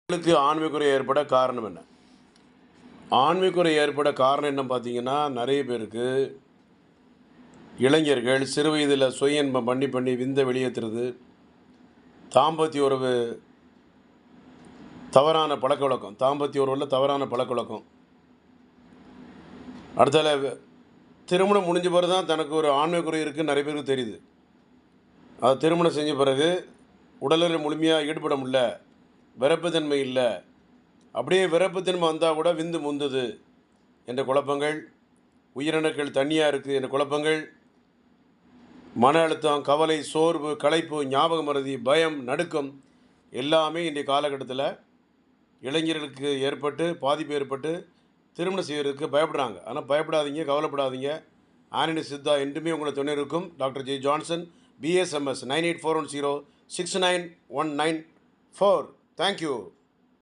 பெண்களுக்கு ஆண்மைக்குறை ஏற்பட காரணம் என்ன? ஆண்மைக்குறை ஏற்பட காரணம் என்ன பார்த்தீங்கன்னா, நெறைய பேருக்கு இளைஞர்கள் சிறு வயதில சுய இன்பம் பண்ணி, பண்ணி விந்த வெளியேத்துறது, தாம்பத்திய உறவு தவறான பழக்கவழக்கம். தாம்பத்திய உறவுல தவறான பழக்கவழக்கம். அடுத்தால திருமணம் முடிஞ்ச பிறகு தான் தனக்கு ஒரு ஆண்மைக்குறை இருக்குன்னு நெறைய பேருக்கு தெரியுது. அது திருமணம் செஞ்ச பிறகு உடல்ல முழுமையா ஈடுபட முடியல, விரப்புத்தன்மை இல்ல. அப்படியே விரப்புத்தன்மை வந்தா கூட விந்து முந்துது என்ற குழப்பங்கள், உயிரணுக்கள் தண்ணியா இருக்கு என்ற குழப்பங்கள், மன அழுத்தம், கவலை, சோர்வு, களைப்பு, ஞாபக மறதி, பயம், நடுக்கம் எல்லாமே இன்றைய காலகட்டத்தில இளைஞர்களுக்கு ஏற்பட்டு, பாதிப்பு ஏற்பட்டு திருமணம் செய்வதற்கு பயப்படுறாங்க. ஆனா பயப்படாதீங்க, கவலைப்படாதீங்க. ஆனனி சித்தா என்றுமே உங்களை துணை இருக்கும். Doctor J. Johnson, BSMS 9841069194. Thank you.